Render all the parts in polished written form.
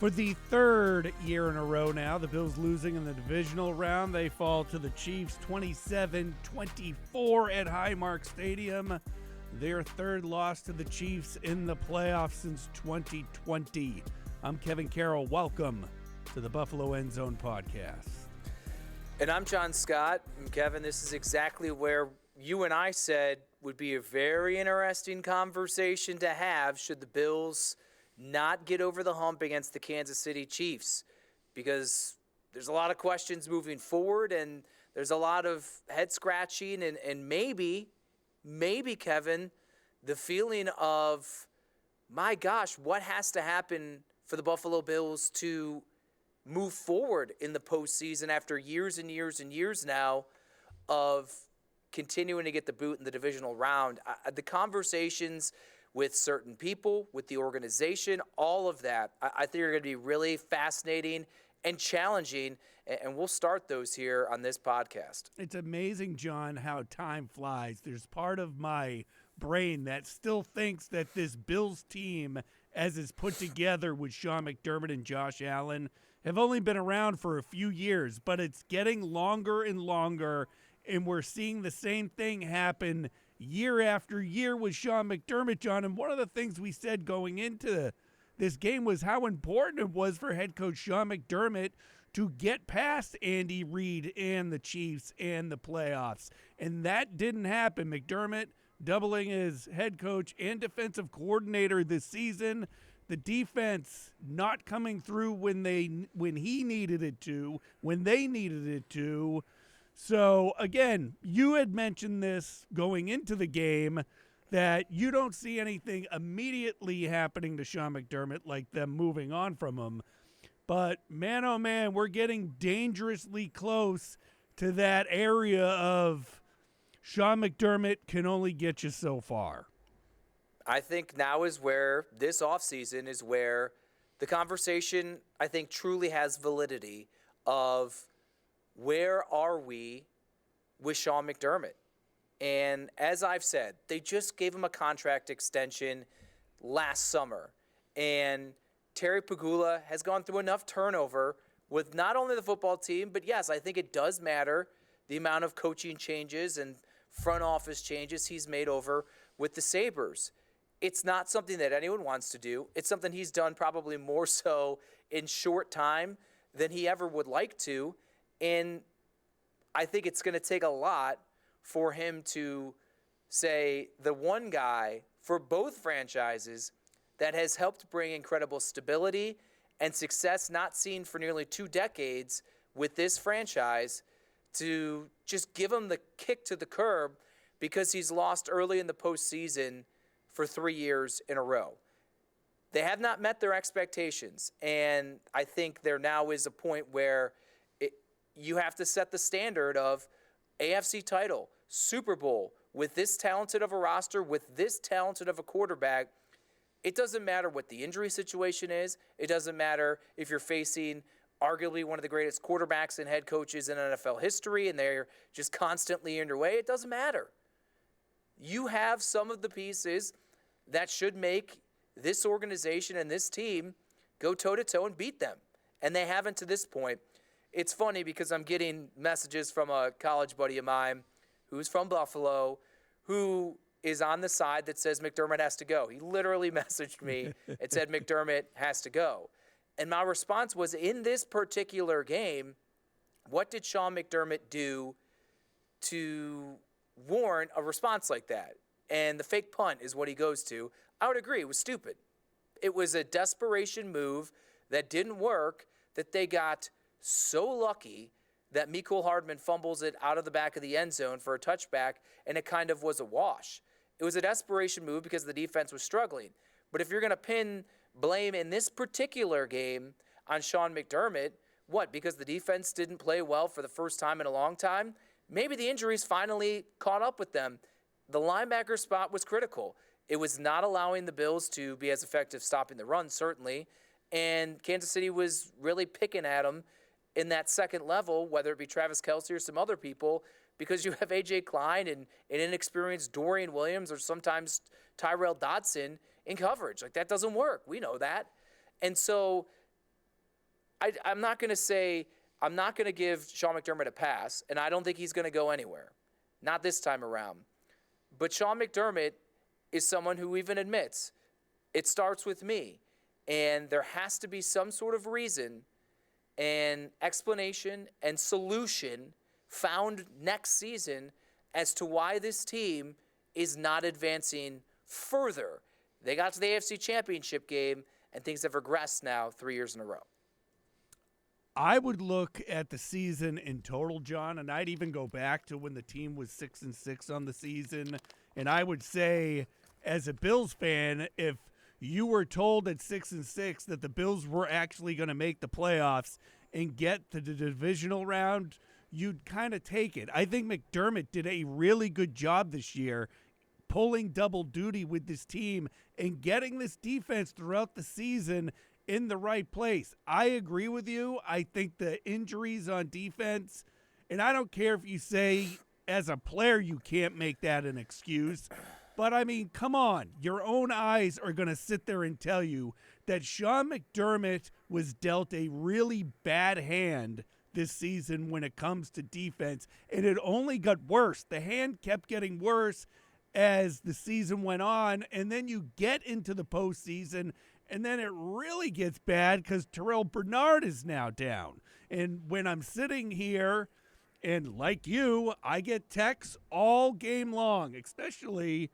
For the third year in a row now, the Bills losing in the divisional round. They fall to the Chiefs 27-24 at Highmark Stadium. Their third loss to the Chiefs in the playoffs since 2020. I'm Kevin Carroll. Welcome to the Buffalo End Zone Podcast. And I'm Jon Scott. And Kevin, this is exactly where you and I said would be a very interesting conversation to have should the Bills not get over the hump against the Kansas City Chiefs, because there's a lot of questions moving forward and there's a lot of head scratching and maybe, Kevin, the feeling of, my gosh, what has to happen for the Buffalo Bills to move forward in the postseason after years and years and years now of continuing to get the boot in the divisional round. The conversations with certain people, with the organization, all of that, I think are going to be really fascinating and challenging, and we'll start those here on this podcast. It's amazing, John, how time flies. There's part of my brain that still thinks that this Bills team, as is put together with Sean McDermott and Josh Allen, have only been around for a few years, but it's getting longer and longer, and we're seeing the same thing happen year after year with Sean McDermott, John. And one of the things we said going into this game was how important it was for head coach Sean McDermott to get past Andy Reid and the Chiefs and the playoffs. And that didn't happen. McDermott doubling as head coach and defensive coordinator this season. The defense not coming through when he needed it to, when they needed it to. So, again, you had mentioned this going into the game, that you don't see anything immediately happening to Sean McDermott, like them moving on from him. But, man, oh, man, we're getting dangerously close to that area of Sean McDermott can only get you so far. I think now is where, this offseason is where the conversation, I think, truly has validity of where are we with Sean McDermott? And as I've said, they just gave him a contract extension last summer. And Terry Pegula has gone through enough turnover with not only the football team, but yes, I think it does matter the amount of coaching changes and front office changes he's made over with the Sabres. It's not something that anyone wants to do. It's something he's done probably more so in short time than he ever would like to. And I think it's going to take a lot for him to say the one guy for both franchises that has helped bring incredible stability and success not seen for nearly 2 decades with this franchise, to just give him the kick to the curb because he's lost early in the postseason for 3 years in a row. They have not met their expectations, and I think there now is a point where you have to set the standard of AFC title, Super Bowl, with this talented of a roster, with this talented of a quarterback. It doesn't matter what the injury situation is. It doesn't matter if you're facing arguably one of the greatest quarterbacks and head coaches in NFL history and they're just constantly in your way. It doesn't matter. You have some of the pieces that should make this organization and this team go toe-to-toe and beat them. And they haven't to this point. It's funny because I'm getting messages from a college buddy of mine who's from Buffalo, who is on the side that says McDermott has to go. He literally messaged me and said McDermott has to go. And my response was, in this particular game, what did Sean McDermott do to warrant a response like that? And the fake punt is what he goes to. I would agree, it was stupid. It was a desperation move that didn't work, that they got so lucky that Mecole Hardman fumbles it out of the back of the end zone for a touchback, and it kind of was a wash. It was a desperation move because the defense was struggling. But if you're going to pin blame in this particular game on Sean McDermott, what, because the defense didn't play well for the first time in a long time? Maybe the injuries finally caught up with them. The linebacker spot was critical. It was not allowing the Bills to be as effective stopping the run, certainly, and Kansas City was really picking at them in that second level, whether it be Travis Kelce or some other people, because you have A.J. Klein and an inexperienced Dorian Williams or sometimes Tyrell Dodson in coverage. Like, that doesn't work. We know that. And so I'm not going to say I'm not going to give Sean McDermott a pass, and I don't think he's going to go anywhere. Not this time around. But Sean McDermott is someone who even admits it starts with me, and there has to be some sort of reason and explanation and solution found next season as to why this team is not advancing further. They got to the AFC Championship game, and things have regressed now 3 years in a row. I would look at the season in total, John, and I'd even go back to when the team was 6-6 on the season. And I would say, as a Bills fan, if you were told at 6-6 that the Bills were actually going to make the playoffs and get to the divisional round, you'd kind of take it. I think McDermott did a really good job this year pulling double duty with this team and getting this defense throughout the season in the right place. I agree with you. I think the injuries on defense, and I don't care if you say as a player you can't make that an excuse, but I mean, come on. Your own eyes are going to sit there and tell you that Sean McDermott was dealt a really bad hand this season when it comes to defense, and it only got worse. The hand kept getting worse as the season went on, and then you get into the postseason, and then it really gets bad because Terrell Bernard is now down. And when I'm sitting here, and like you, I get texts all game long, especially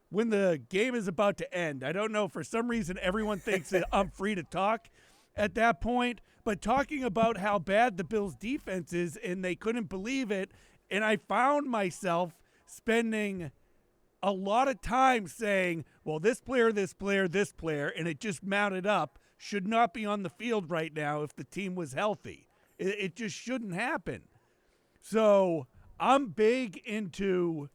when the game is about to end. I don't know, for some reason, everyone thinks that I'm free to talk at that point, but talking about how bad the Bills' defense is, and they couldn't believe it, and I found myself spending a lot of time saying, well, this player, and it just mounted up, should not be on the field right now if the team was healthy. It just shouldn't happen. So I'm big into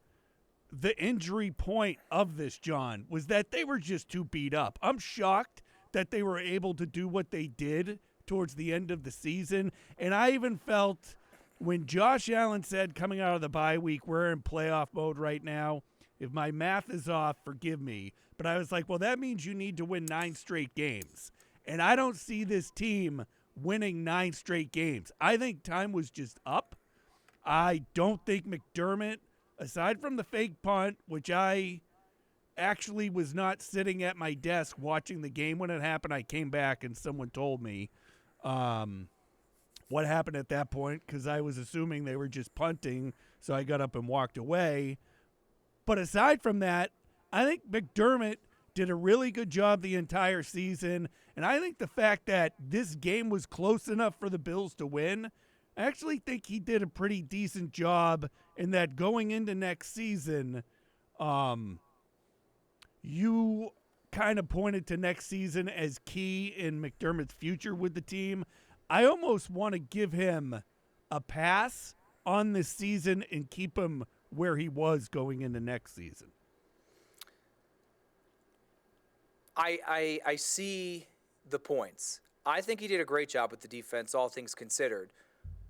the injury point of this, John, was that they were just too beat up. I'm shocked that they were able to do what they did towards the end of the season. And I even felt when Josh Allen said coming out of the bye week, we're in playoff mode right now. If my math is off, forgive me. But I was like, well, that means you need to win 9 straight games. And I don't see this team winning 9 straight games. I think time was just up. I don't think McDermott, aside from the fake punt, which I actually was not sitting at my desk watching the game when it happened. I came back and someone told me what happened at that point because I was assuming they were just punting. So I got up and walked away. But aside from that, I think McDermott did a really good job the entire season. And I think the fact that this game was close enough for the Bills to win, I actually think he did a pretty decent job in that going into next season. You kind of pointed to next season as key in McDermott's future with the team. I almost want to give him a pass on this season and keep him where he was going into next season. I see the points. I think he did a great job with the defense, all things considered.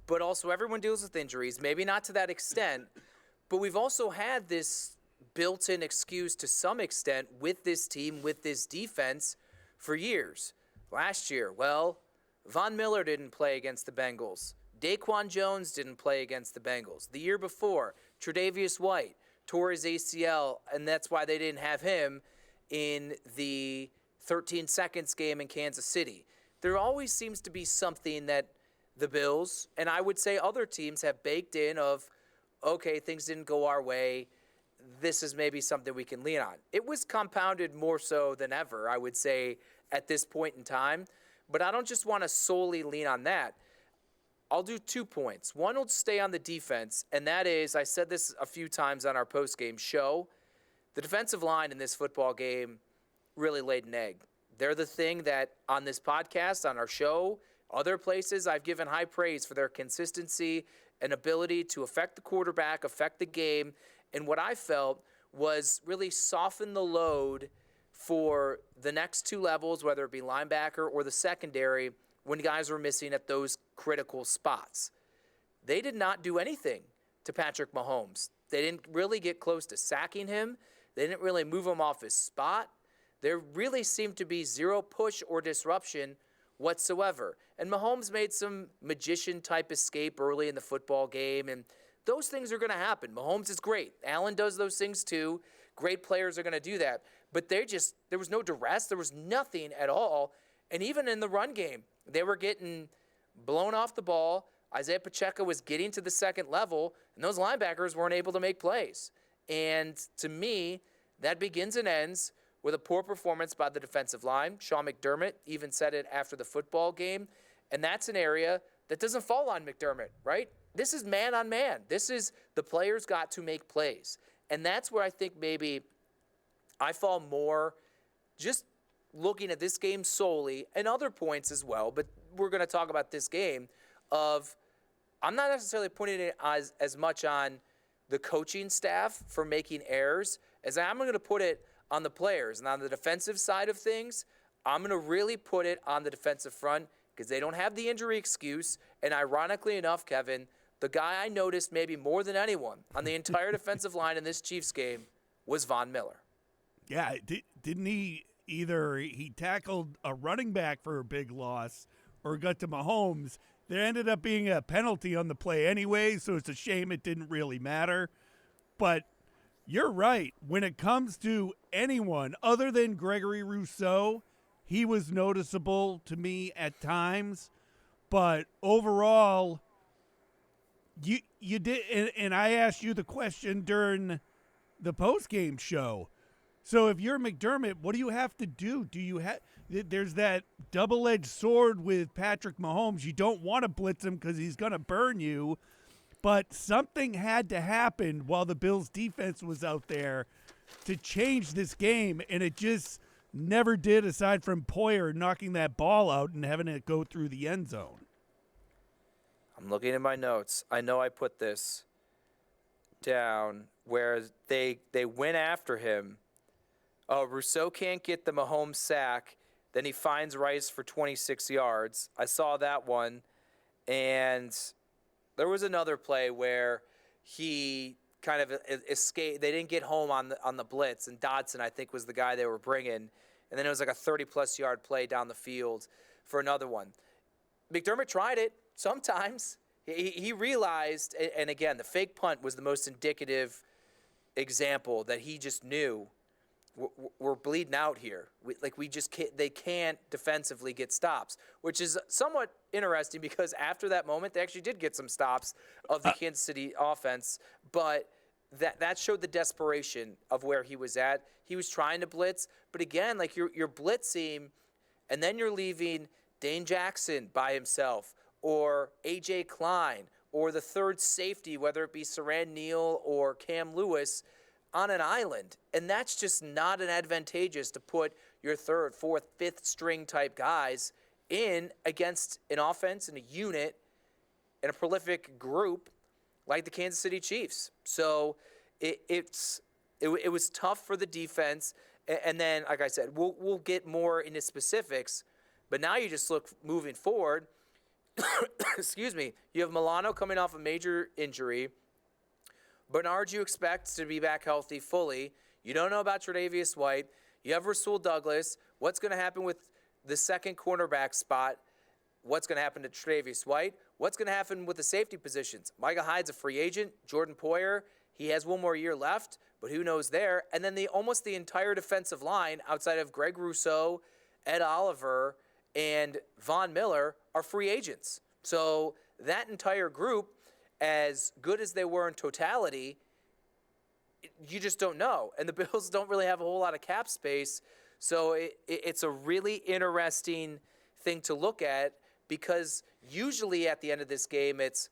But also everyone deals with injuries, maybe not to that extent, but we've also had this built-in excuse to some extent with this team, with this defense for years. Last year, well, Von Miller didn't play against the Bengals. Daquan Jones didn't play against the Bengals. The year before, Tre'Davious White tore his ACL, and that's why they didn't have him in the 13 seconds game in Kansas City. There always seems to be something that the Bills, and I would say other teams, have baked in of, okay, things didn't go our way. This is maybe something we can lean on. It was compounded more so than ever, I would say, at this point in time. But I don't just want to solely lean on that. I'll do 2 points. One will stay on the defense, and that is, I said this a few times on our postgame show, the defensive line in this football game really laid an egg. They're the thing that on this podcast, on our show, other places, I've given high praise for their consistency and ability to affect the quarterback, affect the game, and what I felt was really soften the load for the next 2 levels, whether it be linebacker or the secondary, when guys were missing at those critical spots. They did not do anything to Patrick Mahomes. They didn't really get close to sacking him. They didn't really move him off his spot. There really seemed to be zero push or disruption whatsoever. And Mahomes made some magician-type escape early in the football game, and those things are going to happen. Mahomes is great. Allen does those things too. Great players are going to do that. But there was no duress. There was nothing at all. And even in the run game, they were getting blown off the ball. Isaiah Pacheco was getting to the second level, and those linebackers weren't able to make plays. And to me, that begins and ends with a poor performance by the defensive line. Sean McDermott even said it after the football game. And that's an area that doesn't fall on McDermott, right? This is man on man. This is the players got to make plays. And that's where I think maybe I fall more just looking at this game solely and other points as well. But we're going to talk about this game of I'm not necessarily putting it as much on the coaching staff for making errors as I'm going to put it on the players. And on the defensive side of things, I'm going to really put it on the defensive front because they don't have the injury excuse. And ironically enough, Kevin, the guy I noticed maybe more than anyone on the entire defensive line in this Chiefs game was Von Miller. Yeah, didn't he either he tackled a running back for a big loss or got to Mahomes? There ended up being a penalty on the play anyway, so it's a shame it didn't really matter. But you're right. When it comes to anyone other than Gregory Rousseau, he was noticeable to me at times. But overall, you did, and I asked you the question during the post-game show. So if you're McDermott, what do you have to do? There's that double-edged sword with Patrick Mahomes. You don't want to blitz him because he's going to burn you. But something had to happen while the Bills' defense was out there to change this game, and it just never did aside from Poyer knocking that ball out and having it go through the end zone. I'm looking at my notes. I know I put this down where they went after him. Oh, Rousseau can't get the Mahomes sack. Then he finds Rice for 26 yards. I saw that one. And there was another play where he kind of escaped. They didn't get home on the blitz, and Dodson, I think, was the guy they were bringing. And then it was like a 30-plus yard play down the field for another one. McDermott tried it sometimes. He realized, and again, the fake punt was the most indicative example that he just knew we're bleeding out here. They can't defensively get stops, which is somewhat interesting because after that moment, they actually did get some stops of the Kansas City offense, but that showed the desperation of where he was at. He was trying to blitz, but again, like you're blitzing, and then you're leaving Dane Jackson by himself, or A.J. Klein, or the third safety, whether it be Saran Neal or Cam Lewis, on an island. And that's just not an advantageous to put your third, fourth, fifth string type guys in against an offense and a unit and a prolific group like the Kansas City Chiefs. So it was tough for the defense. And then, like I said, we'll get more into specifics. But now you just look moving forward. Excuse me. You have Milano coming off a major injury. Bernard, you expect to be back healthy fully. You don't know about Tre'Davious White. You have Rasul Douglas. What's going to happen with the second cornerback spot? What's going to happen to Tre'Davious White? What's going to happen with the safety positions? Micah Hyde's a free agent. Jordan Poyer, he has one more year left, but who knows there? And then almost the entire defensive line outside of Greg Rousseau, Ed Oliver, and Von Miller are free agents. So that entire group, as good as they were in totality, you just don't know. And the Bills don't really have a whole lot of cap space. So it's a really interesting thing to look at because usually at the end of this game, it's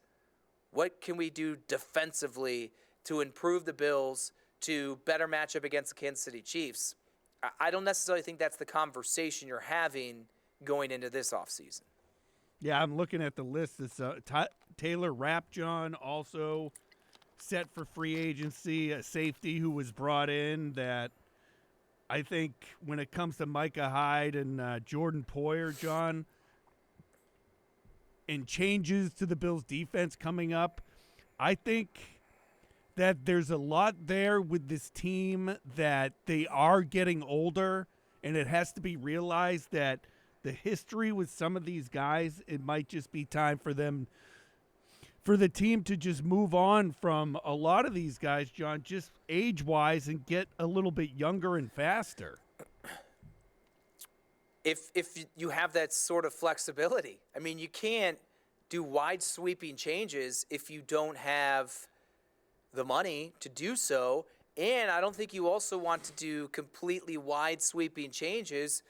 what can we do defensively to improve the Bills to better match up against the Kansas City Chiefs. I don't necessarily think that's the conversation you're having going into this offseason. Yeah, I'm looking at the list. It's Taylor Rapjohn also set for free agency, a safety who was brought in that I think when it comes to Micah Hyde and Jordan Poyer, John, and changes to the Bills' defense coming up, I think that there's a lot there with this team that they are getting older, and it has to be realized that the history with some of these guys, it might just be time for the team to just move on from a lot of these guys, John, just age-wise, and get a little bit younger and faster. If you have that sort of flexibility. I mean, you can't do wide sweeping changes if you don't have the money to do so. And I don't think you also want to do completely wide sweeping changes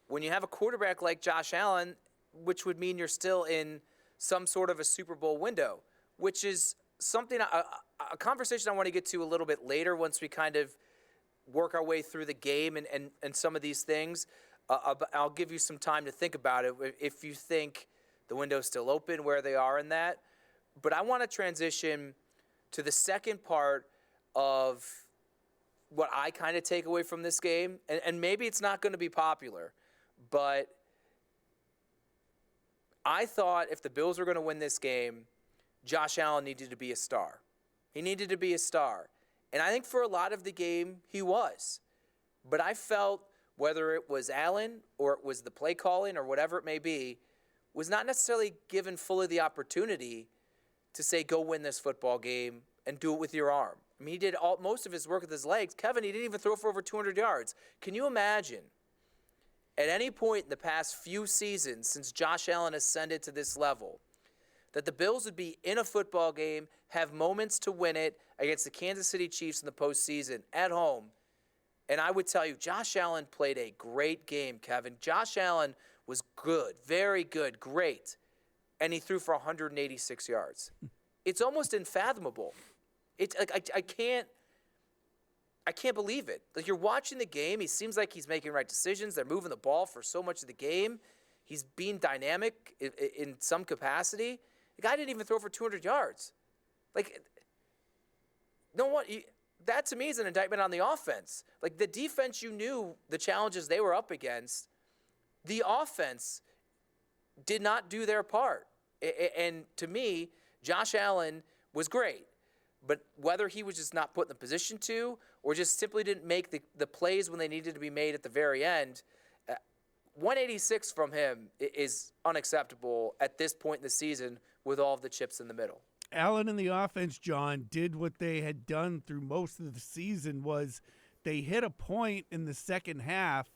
when you have a quarterback like Josh Allen, which would mean you're still in some sort of a Super Bowl window, which is something, a conversation I want to get to a little bit later once we kind of work our way through the game and some of these things. I'll give you some time to think about it if you think the window's still open, where they are in that. But I want to transition to the second part of what I kind of take away from this game. And maybe it's not going to be popular, but I thought if the Bills were going to win this game, Josh Allen needed to be a star. He needed to be a star. And I think for a lot of the game, he was. But I felt whether it was Allen or it was the play calling or whatever it may be, was not necessarily given fully the opportunity to say, go win this football game and do it with your arm. I mean, he did most of his work with his legs. Kevin, he didn't even throw for over 200 yards. Can you imagine at any point in the past few seasons since Josh Allen ascended to this level that the Bills would be in a football game, have moments to win it against the Kansas City Chiefs in the postseason at home? And I would tell you, Josh Allen played a great game, Kevin. Josh Allen was good, very good, great. And he threw for 186 yards. It's almost unfathomable. It's like I can't believe it. Like, you're watching the game. He seems like he's making right decisions. They're moving the ball for so much of the game. He's being dynamic in some capacity. The guy didn't even throw for 200 yards. Like, no one. That to me is an indictment on the offense. Like, the defense, you knew the challenges they were up against. The offense did not do their part. And to me, Josh Allen was great. But whether he was just not put in the position to or just simply didn't make the plays when they needed to be made at the very end, 186 from him is unacceptable at this point in the season with all of the chips in the middle. Allen and the offense, John, did what they had done through most of the season. Was they hit a point in the second half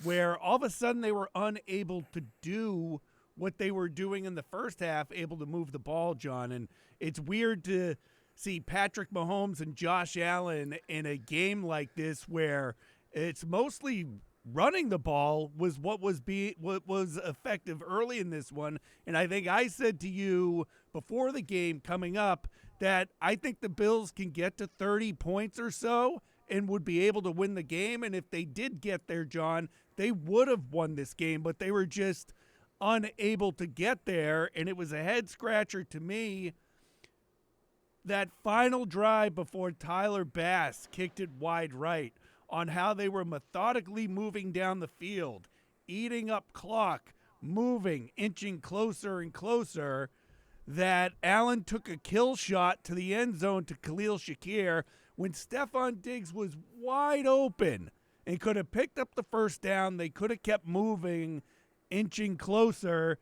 where all of a sudden they were unable to do what they were doing in the first half, able to move the ball, John. And it's weird to see Patrick Mahomes and Josh Allen in a game like this where it's mostly running the ball was what was effective early in this one. And I think I said to you before the game coming up that I think the Bills can get to 30 points or so and would be able to win the game. And if they did get there, John, they would have won this game, but they were just unable to get there. And it was a head scratcher to me, that final drive before Tyler Bass kicked it wide right, on how they were methodically moving down the field, eating up clock, moving, inching closer and closer, that Allen took a kill shot to the end zone to Khalil Shakir when Stephon Diggs was wide open and could have picked up the first down. They could have kept moving, inching closer.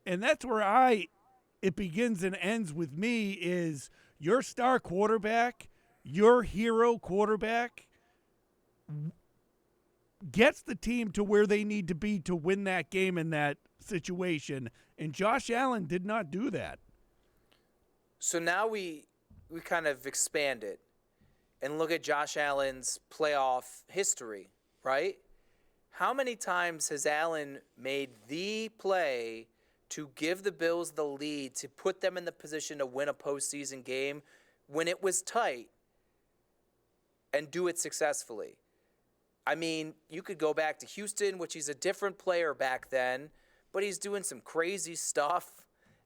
And that's where it begins and ends with me, is your star quarterback, your hero quarterback, gets the team to where they need to be to win that game in that situation. And Josh Allen did not do that. So now we kind of expand it and look at Josh Allen's playoff history, right? How many times has Allen made the play to give the Bills the lead, to put them in the position to win a postseason game when it was tight, and do it successfully? I mean, you could go back to Houston, which he's a different player back then, but he's doing some crazy stuff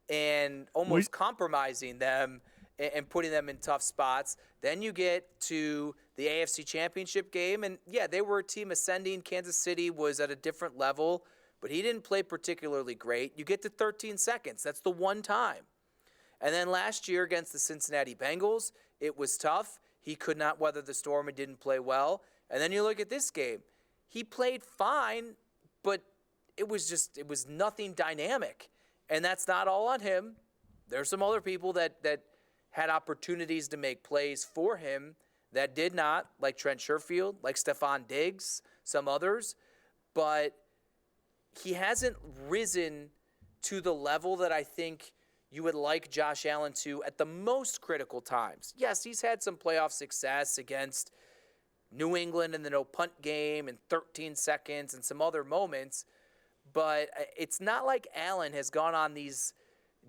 and almost compromising them and putting them in tough spots. Then you get to the AFC Championship game, and yeah, they were a team ascending. Kansas City was at a different level, but he didn't play particularly great. You get to 13 seconds. That's the one time. And then last year against the Cincinnati Bengals, it was tough. He could not weather the storm and didn't play well. And then you look at this game. He played fine, but it was nothing dynamic. And that's not all on him. There's some other people that had opportunities to make plays for him that did not, like Trent Sherfield, like Stephon Diggs, some others. But he hasn't risen to the level that I think you would like Josh Allen to at the most critical times. Yes, he's had some playoff success against New England in the no punt game and 13 seconds and some other moments, but it's not like Allen has gone on these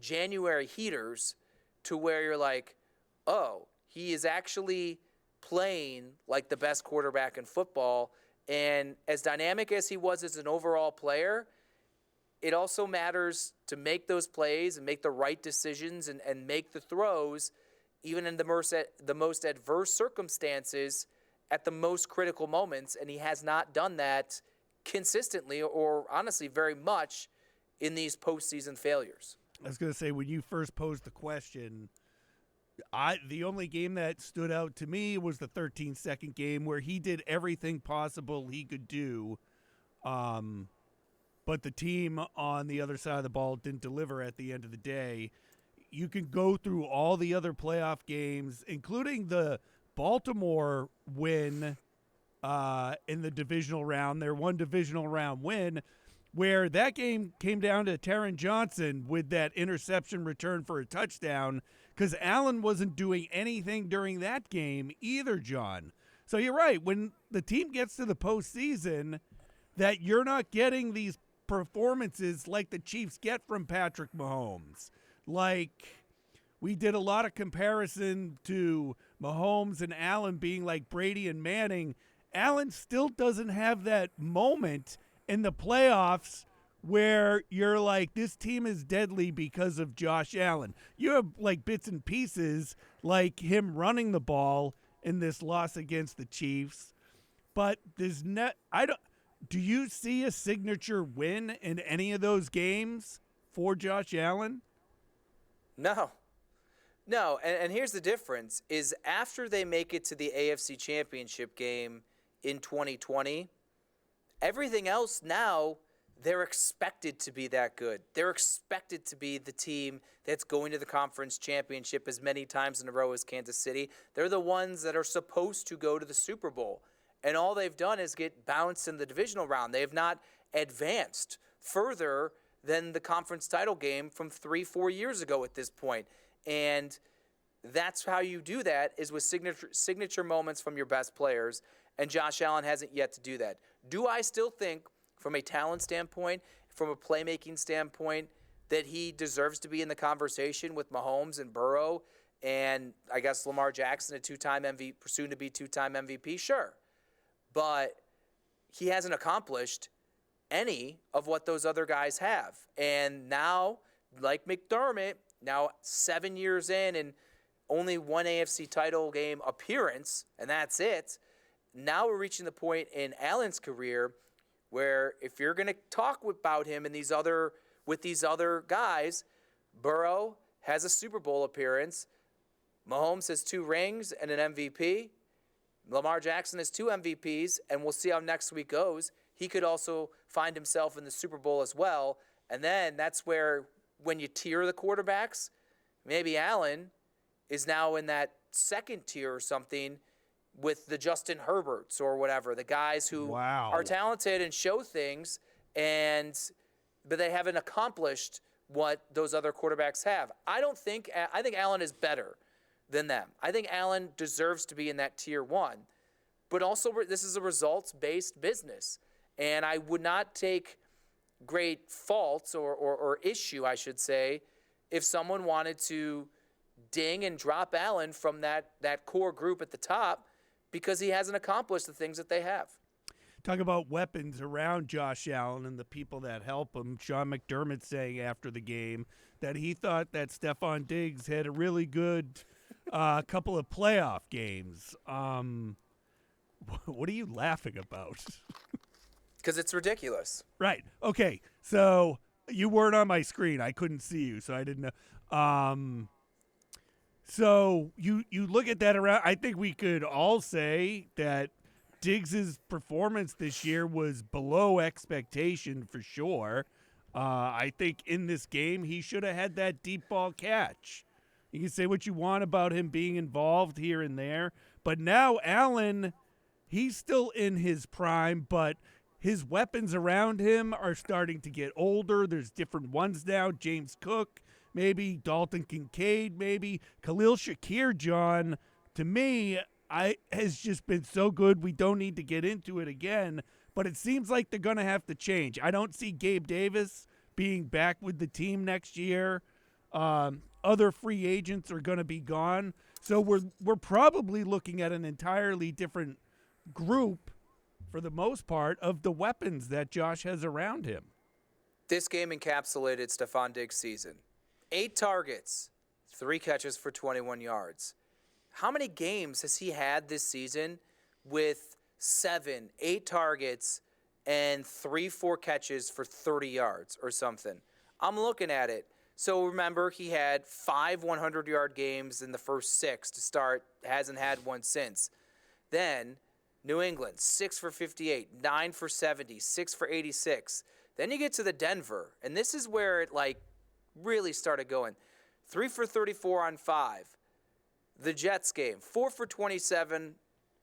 January heaters to where you're like, oh, he is actually playing like the best quarterback in football. And as dynamic as he was as an overall player, it also matters to make those plays and make the right decisions and make the throws, even in the most adverse circumstances at the most critical moments. And he has not done that consistently or honestly very much in these postseason failures. I was going to say, when you first posed the question, the only game that stood out to me was the 13-second game where he did everything possible he could do, but the team on the other side of the ball didn't deliver at the end of the day. You can go through all the other playoff games, including the Baltimore win in the divisional round, their one divisional round win, where that game came down to Taron Johnson with that interception return for a touchdown, because Allen wasn't doing anything during that game either, John. So you're right. When the team gets to the postseason, that you're not getting these performances like the Chiefs get from Patrick Mahomes. Like, we did a lot of comparison to Mahomes and Allen being like Brady and Manning. Allen still doesn't have that moment in the playoffs where you're like, this team is deadly because of Josh Allen. You have like bits and pieces like him running the ball in this loss against the Chiefs, but do you see a signature win in any of those games for Josh Allen? No. And here's the difference is after they make it to the AFC Championship game in 2020, everything else now, they're expected to be that good. They're expected to be the team that's going to the conference championship as many times in a row as Kansas City. They're the ones that are supposed to go to the Super Bowl. And all they've done is get bounced in the divisional round. They have not advanced further than the conference title game from 3-4 years ago at this point. And that's how you do that, is with signature moments from your best players. And Josh Allen hasn't yet to do that. Do I still think, from a talent standpoint, from a playmaking standpoint, that he deserves to be in the conversation with Mahomes and Burrow and I guess Lamar Jackson, a two-time MVP, soon-to-be two-time MVP? Sure. But he hasn't accomplished any of what those other guys have. And now, like McDermott, now 7 years in and only one AFC title game appearance, and that's it. Now we're reaching the point in Allen's career where if you're going to talk about him and with these other guys, Burrow has a Super Bowl appearance, Mahomes has 2 rings and an MVP, Lamar Jackson has 2 MVPs, and we'll see how next week goes. He could also find himself in the Super Bowl as well, and then that's where, when you tier the quarterbacks, maybe Allen is now in that second tier or something with the Justin Herberts or whatever, the guys who are talented and show things, but they haven't accomplished what those other quarterbacks have. I think Allen is better than them. I think Allen deserves to be in that tier 1. But also, this is a results-based business. And I would not take great fault or issue, I should say, if someone wanted to ding and drop Allen from that core group at the top because he hasn't accomplished the things that they have. Talk about weapons around Josh Allen and the people that help him. Sean McDermott saying after the game that he thought that Stephon Diggs had a really good couple of playoff games. What are you laughing about? Because it's ridiculous. Right. Okay. So you weren't on my screen. I couldn't see you, so I didn't know. So you look at that around. I think we could all say that Diggs's performance this year was below expectation for sure. I think in this game he should have had that deep ball catch. You can say what you want about him being involved here and there, but now Allen, he's still in his prime, but his weapons around him are starting to get older. There's different ones now. James Cook, maybe Dalton Kincaid, maybe Khalil Shakir, John. To me, has just been so good. We don't need to get into it again, but it seems like they're going to have to change. I don't see Gabe Davis being back with the team next year. Other free agents are going to be gone. So we're probably looking at an entirely different group, for the most part, of the weapons that Josh has around him. This game encapsulated Stephon Diggs' season. 8 targets, 3 catches for 21 yards. How many games has he had this season with 7, 8 targets and 3, 4 catches for 30 yards or something? I'm looking at it. So remember, he had 5 100-yard games in the first 6 to start. Hasn't had one since. Then New England, 6 for 58, 9 for 70, 6 for 86. Then you get to the Denver, and this is where it really started going. 3 for 34 on 5. The Jets game, 4 for 27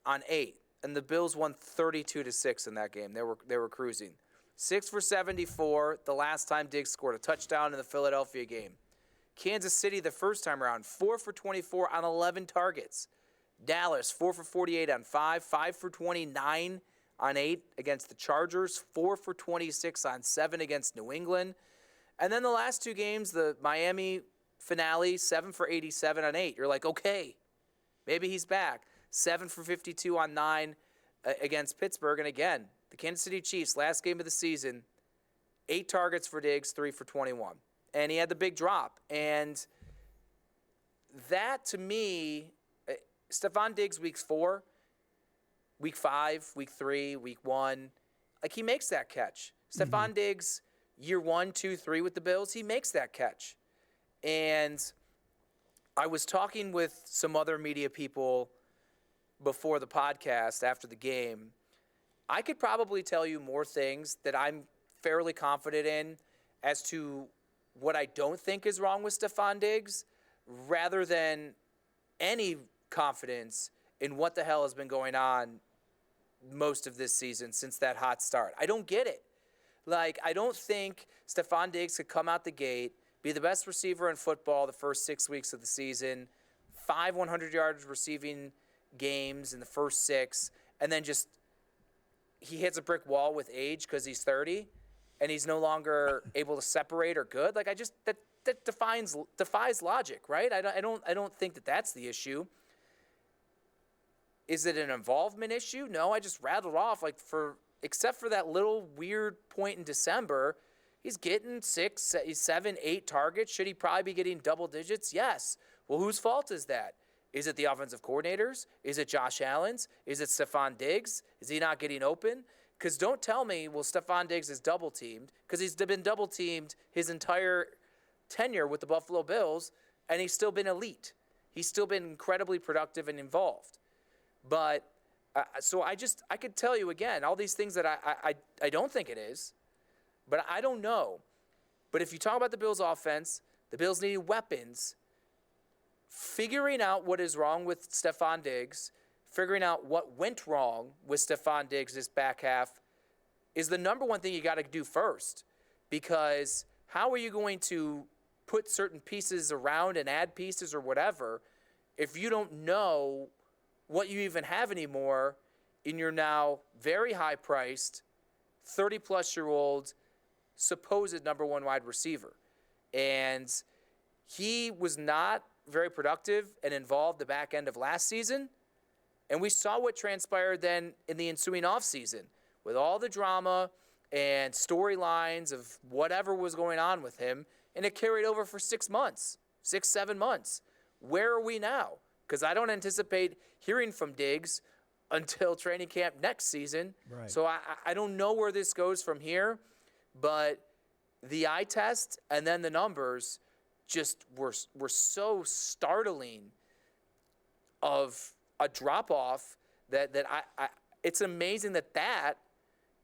on 8, and the Bills won 32-6 in that game. They were cruising. 6 for 74 the last time Diggs scored a touchdown in the Philadelphia game. Kansas City the first time around, 4 for 24 on 11 targets. Dallas, 4 for 48 on 5, 5 for 29 on 8 against the Chargers, 4 for 26 on 7 against New England. And then the last 2 games, the Miami finale, 7 for 87 on 8. You're like, okay, maybe he's back. 7 for 52 on 9 against Pittsburgh. And again, the Kansas City Chiefs, last game of the season, 8 targets for Diggs, 3 for 21. And he had the big drop. And that, to me, Stephon Diggs, week 4, week 5, week 3, week 1, he makes that catch. Stephon Diggs, year 1, 2, 3 with the Bills, he makes that catch. And I was talking with some other media people before the podcast after the game. I could probably tell you more things that I'm fairly confident in as to what I don't think is wrong with Stephon Diggs, rather than any confidence in what the hell has been going on most of this season since that hot start. I don't get it. I don't think Stephon Diggs could come out the gate, be the best receiver in football the first 6 weeks of the season, 5 100-yard receiving games in the first 6, and then just he hits a brick wall with age because he's 30 and he's no longer able to separate or good. That defies logic, right? I don't think that that's the issue. Is it an involvement issue? No, I just rattled off except for that little weird point in December, he's getting 6, 7, 8 targets. Should he probably be getting double digits? Yes. Well, whose fault is that? Is it the offensive coordinators? Is it Josh Allen's? Is it Stephon Diggs? Is he not getting open? Because don't tell me, well, Stephon Diggs is double-teamed, because he's been double-teamed his entire tenure with the Buffalo Bills, and he's still been elite. He's still been incredibly productive and involved. But so I could tell you again all these things that I don't think it is, but I don't know. But if you talk about the Bills' offense, the Bills need weapons. Figuring out what is wrong with Stephon Diggs, figuring out what went wrong with Stephon Diggs this back half is the number one thing you got to do first. Because how are you going to put certain pieces around and add pieces or whatever if you don't know what you even have anymore in your now very high-priced, 30-plus-year-old supposed number 1 wide receiver? And he was not very productive and involved the back end of last season. And we saw what transpired then in the ensuing offseason with all the drama and storylines of whatever was going on with him. And it carried over for 6 months, 6, 7 months. Where are we now? Because I don't anticipate hearing from Diggs until training camp next season. Right. So I don't know where this goes from here. But the eye test and then the numbers just were so startling of a drop-off that it's amazing that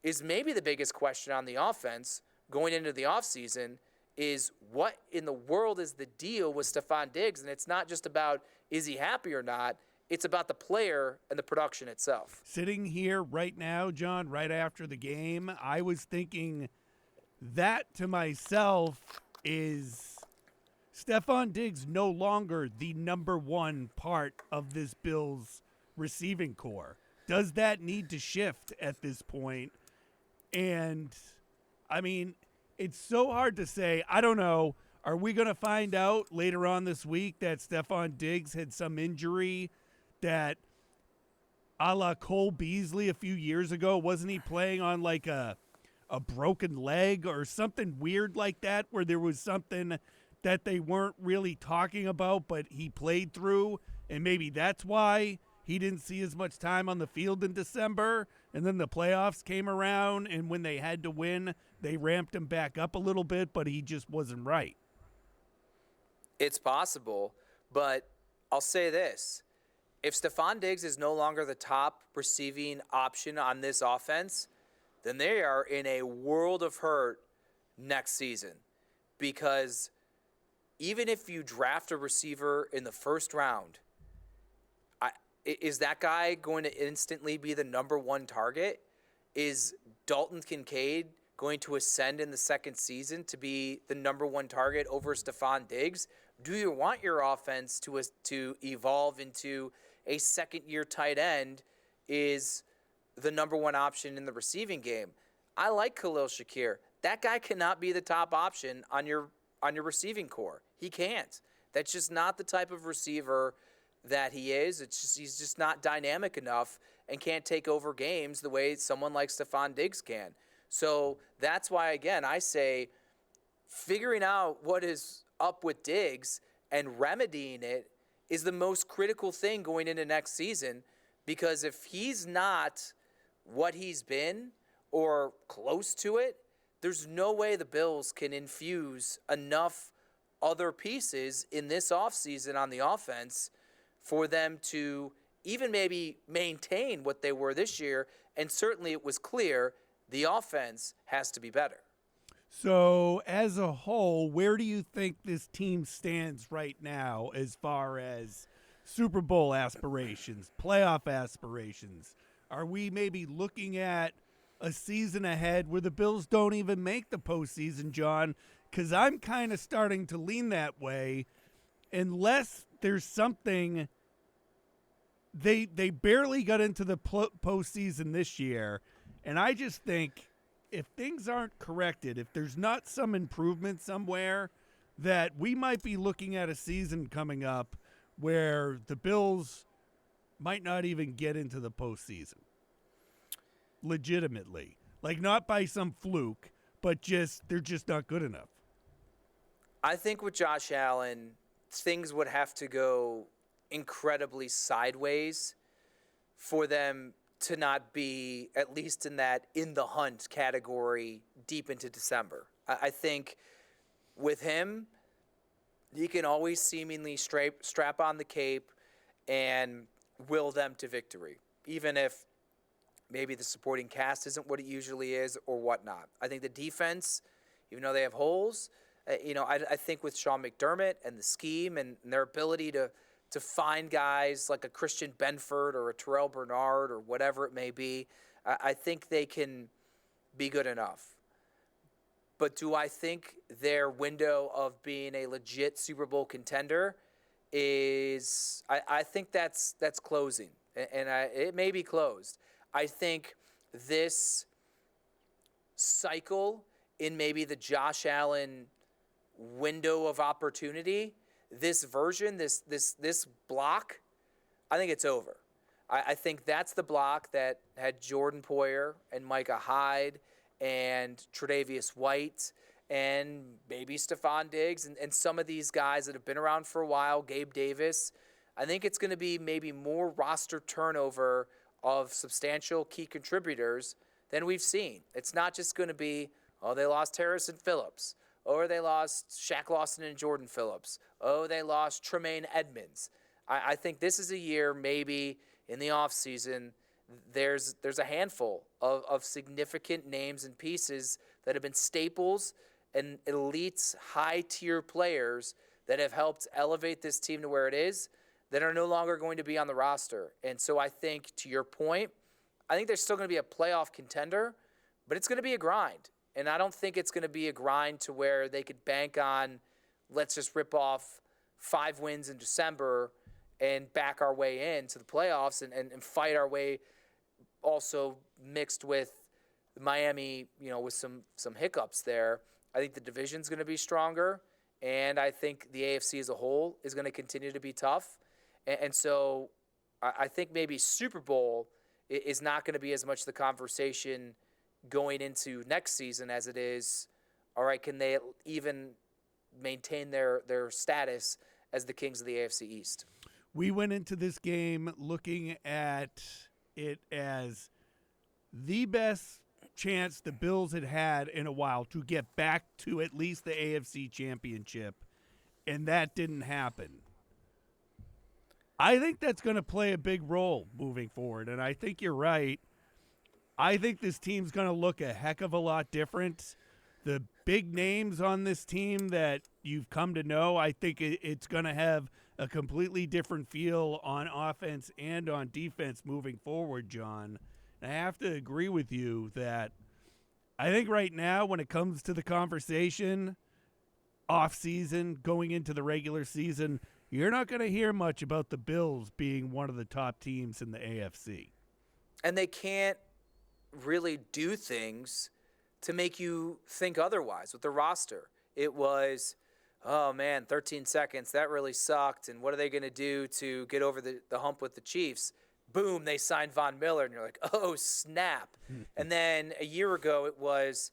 is maybe the biggest question on the offense going into the offseason is what in the world is the deal with Stephon Diggs? And it's not just about is he happy or not. It's about the player and the production itself. Sitting here right now, John, right after the game, I was thinking that to myself is Stephon Diggs no longer the number one part of this Bills receiving core. Does that need to shift at this point? And, I mean, it's so hard to say. I don't know. Are we going to find out later on this week that Stephon Diggs had some injury that a la Cole Beasley a few years ago? Wasn't he playing on like a broken leg or something weird like that, where there was something that they weren't really talking about, but he played through, and maybe that's why he didn't see as much time on the field in December, and then the playoffs came around, and when they had to win, they ramped him back up a little bit, but he just wasn't right. It's possible, but I'll say this. If Stephon Diggs is no longer the top receiving option on this offense, then they are in a world of hurt next season. Because even if you draft a receiver in the first round, is that guy going to instantly be the number one target? Is Dalton Kincaid going to ascend in the second season to be the number one target over Stephon Diggs? Do you want your offense to evolve into a second-year tight end is the number one option in the receiving game? I like Khalil Shakir. That guy cannot be the top option on your receiving core. He can't. That's just not the type of receiver that he is. He's just not dynamic enough and can't take over games the way someone like Stephon Diggs can. So that's why, again, I say figuring out what is up with Diggs and remedying it is the most critical thing going into next season, because if he's not what he's been or close to it, there's no way the Bills can infuse enough other pieces in this offseason on the offense for them to even maybe maintain what they were this year. And certainly it was clear the offense has to be better. So, as a whole, where do you think this team stands right now as far as Super Bowl aspirations, playoff aspirations? Are we maybe looking at a season ahead where the Bills don't even make the postseason, John? Because I'm kind of starting to lean that way, unless there's something. They barely got into the postseason this year, and I just think if things aren't corrected, if there's not some improvement somewhere, that we might be looking at a season coming up where the Bills might not even get into the postseason. Legitimately. Like, not by some fluke, but they're just not good enough. I think with Josh Allen, things would have to go incredibly sideways for them to not be at least in the hunt category deep into December. I think with him, you can always seemingly strap on the cape and will them to victory, even if maybe the supporting cast isn't what it usually is or whatnot. I think the defense, even though they have holes, I think with Sean McDermott and the scheme and their ability to find guys like a Christian Benford or a Terrell Bernard or whatever it may be, I think they can be good enough. But do I think their window of being a legit Super Bowl contender is – I think that's closing, and it may be closed. I think this cycle in maybe the Josh Allen window of opportunity – this version, this block, I think it's over. I think that's the block that had Jordan Poyer and Micah Hyde and Tre'Davious White and maybe Stephon Diggs and some of these guys that have been around for a while, Gabe Davis. I think it's going to be maybe more roster turnover of substantial key contributors than we've seen. It's not just going to be, they lost Harrison Phillips. Or they lost Shaq Lawson and Jordan Phillips. They lost Tremaine Edmonds. I think this is a year maybe in the offseason there's a handful of significant names and pieces that have been staples and elites, high-tier players that have helped elevate this team to where it is that are no longer going to be on the roster. And so I think, to your point, I think they're still going to be a playoff contender, but it's going to be a grind. And I don't think it's going to be a grind to where they could bank on, let's just rip off 5 wins in December and back our way into the playoffs and fight our way, also mixed with Miami, with some hiccups there. I think the division's going to be stronger, and I think the AFC as a whole is going to continue to be tough. And so I think maybe Super Bowl is not going to be as much the conversation going into next season as it is, all right, can they even maintain their status as the Kings of the AFC East? We went into this game looking at it as the best chance the Bills had in a while to get back to at least the AFC Championship, and that didn't happen. I think that's going to play a big role moving forward, and I think you're right. I think this team's going to look a heck of a lot different. The big names on this team that you've come to know, I think it's going to have a completely different feel on offense and on defense moving forward, John. And I have to agree with you that I think right now when it comes to the conversation, off-season, going into the regular season, you're not going to hear much about the Bills being one of the top teams in the AFC. And they can't really do things to make you think otherwise with the roster. It was, oh man, 13 seconds, that really sucked, and what are they going to do to get over the hump with the Chiefs? Boom, they signed Von Miller, and you're like, oh, snap. And then a year ago, it was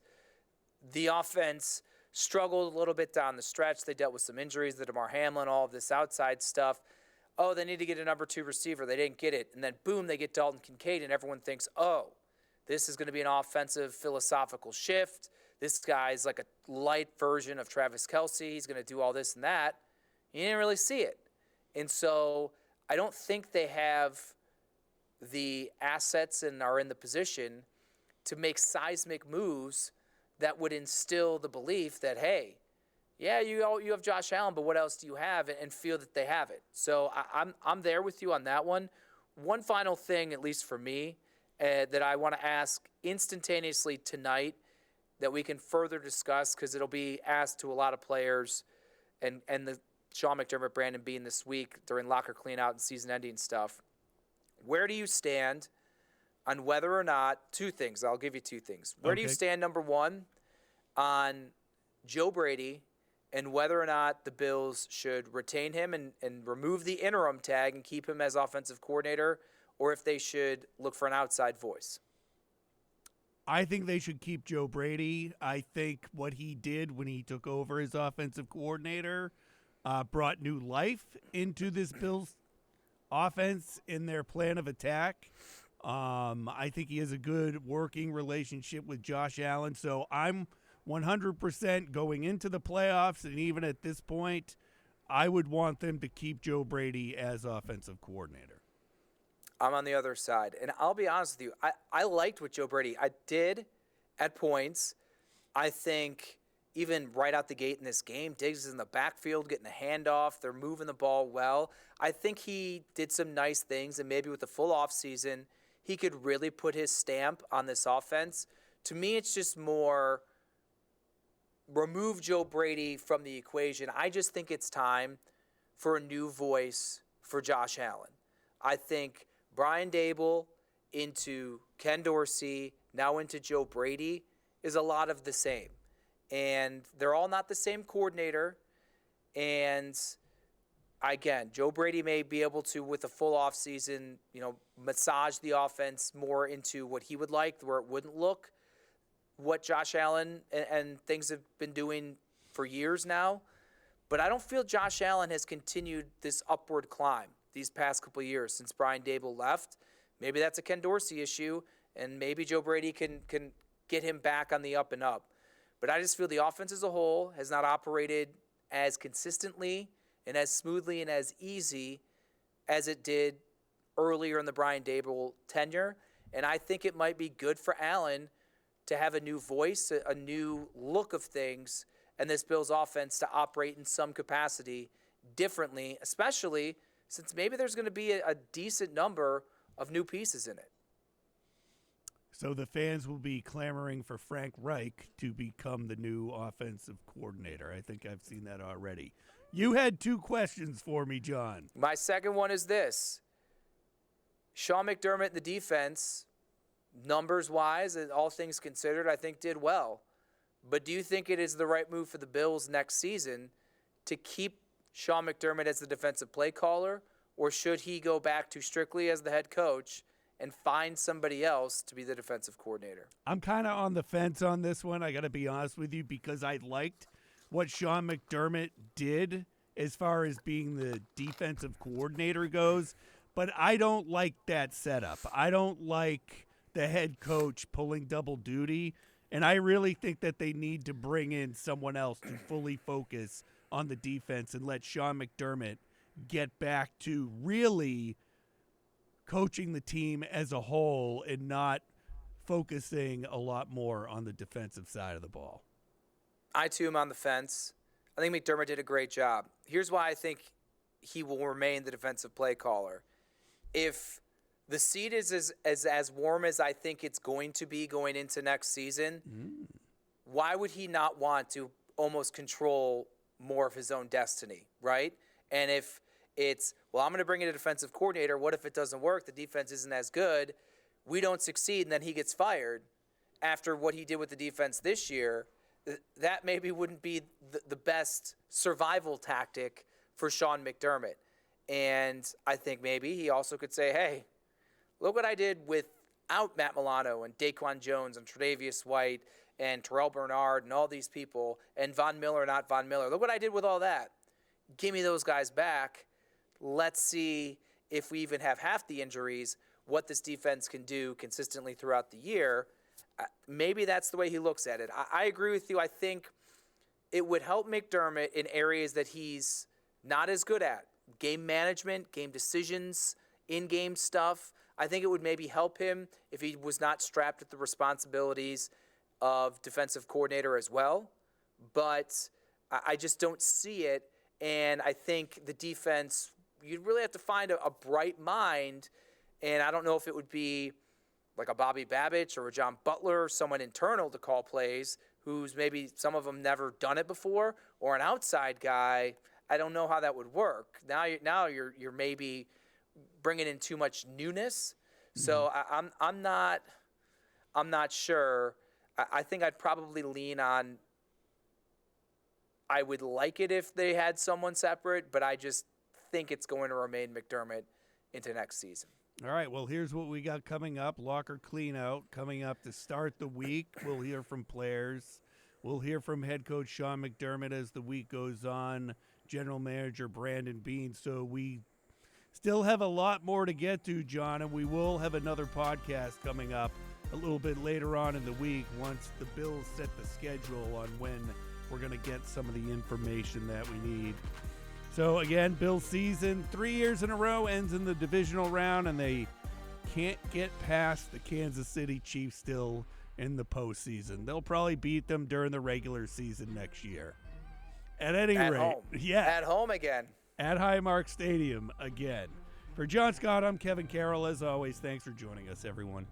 the offense struggled a little bit down the stretch. They dealt with some injuries, the DeMar Hamlin, all of this outside stuff. Oh, they need to get a number 2 receiver. They didn't get it. And then, boom, they get Dalton Kincaid, and everyone thinks, oh, this is going to be an offensive philosophical shift. This guy's like a light version of Travis Kelce. He's going to do all this and that. You didn't really see it. And so I don't think they have the assets and are in the position to make seismic moves that would instill the belief that, hey, yeah, you have Josh Allen, but what else do you have? And feel that they have it. So I'm there with you on that one. One final thing, at least for me, that I want to ask instantaneously tonight that we can further discuss because it'll be asked to a lot of players and the Sean McDermott, Brandon Beane this week during locker cleanout and season-ending stuff. Where do you stand on whether or not – 2 things. I'll give you 2 things. Where do you stand, number 1, on Joe Brady and whether or not the Bills should retain him and remove the interim tag and keep him as offensive coordinator, or if they should look for an outside voice? I think they should keep Joe Brady. I think what he did when he took over as offensive coordinator brought new life into this Bills offense in their plan of attack. I think he has a good working relationship with Josh Allen. So I'm 100% going into the playoffs, and even at this point, I would want them to keep Joe Brady as offensive coordinator. I'm on the other side. And I'll be honest with you, I liked what Joe Brady, I did at points. I think even right out the gate in this game, Diggs is in the backfield getting the handoff. They're moving the ball well. I think he did some nice things, and maybe with the full offseason, he could really put his stamp on this offense. To me, it's just more remove Joe Brady from the equation. I just think it's time for a new voice for Josh Allen. I think Brian Dable into Ken Dorsey, now into Joe Brady, is a lot of the same. And they're all not the same coordinator. And again, Joe Brady may be able to, with a full offseason, massage the offense more into what he would like, where it wouldn't look what Josh Allen and things have been doing for years now. But I don't feel Josh Allen has continued this upward climb these past couple of years since Brian Dable left. Maybe that's a Ken Dorsey issue, and maybe Joe Brady can get him back on the up and up. But I just feel the offense as a whole has not operated as consistently and as smoothly and as easy as it did earlier in the Brian Daboll tenure. And I think it might be good for Allen to have a new voice, a new look of things, and this Bills offense to operate in some capacity differently, especially since maybe there's going to be a decent number of new pieces in it. So the fans will be clamoring for Frank Reich to become the new offensive coordinator. I think I've seen that already. You had 2 questions for me, John. My second one is this. Sean McDermott, the defense, numbers-wise, and all things considered, I think did well. But do you think it is the right move for the Bills next season to keep Sean McDermott as the defensive play caller, or should he go back to strictly as the head coach and find somebody else to be the defensive coordinator? I'm kind of on the fence on this one, I got to be honest with you, because I liked what Sean McDermott did as far as being the defensive coordinator goes, but I don't like that setup. I don't like the head coach pulling double duty, and I really think that they need to bring in someone else to fully focus on the defense and let Sean McDermott get back to really coaching the team as a whole and not focusing a lot more on the defensive side of the ball. I, too, am on the fence. I think McDermott did a great job. Here's why I think he will remain the defensive play caller. If the seat is as warm as I think it's going to be going into next season, why would he not want to almost control more of his own destiny, right? And if it's, well, I'm going to bring in a defensive coordinator. What if it doesn't work? The defense isn't as good. We don't succeed, and then he gets fired after what he did with the defense this year. That maybe wouldn't be the best survival tactic for Sean McDermott. And I think maybe he also could say, hey, look what I did without Matt Milano and Daquan Jones and Tre'Davious White and Terrell Bernard and all these people and Von Miller, not Von Miller. Look what I did with all that. Give me those guys back. Let's see if we even have half the injuries, what this defense can do consistently throughout the year. Maybe that's the way he looks at it. I agree with you. I think it would help McDermott in areas that he's not as good at. Game management, game decisions, in-game stuff. I think it would maybe help him if he was not strapped with the responsibilities of defensive coordinator as well. But I just don't see it. And I think the defense, you'd really have to find a bright mind. And I don't know if it would be like a Bobby Babich or a John Butler, or someone internal to call plays, who's maybe some of them never done it before, or an outside guy. I don't know how that would work. Now you're maybe bringing in too much newness. So I'm not sure. I think I'd probably lean on. I would like it if they had someone separate, but I just think it's going to remain McDermott into next season. All right, well, here's what we got coming up. Locker cleanout coming up to start the week. We'll hear from players. We'll hear from head coach Sean McDermott as the week goes on, general manager Brandon Beane. So we still have a lot more to get to, John, and we will have another podcast coming up a little bit later on in the week once the Bills set the schedule on when we're going to get some of the information that we need. So, again, Bills season 3 years in a row ends in the divisional round, and they can't get past the Kansas City Chiefs still in the postseason. They'll probably beat them during the regular season next year. At any rate. Home. Yeah. At home again. At Highmark Stadium again. For Jon Scott, I'm Kevin Carroll. As always, thanks for joining us, everyone.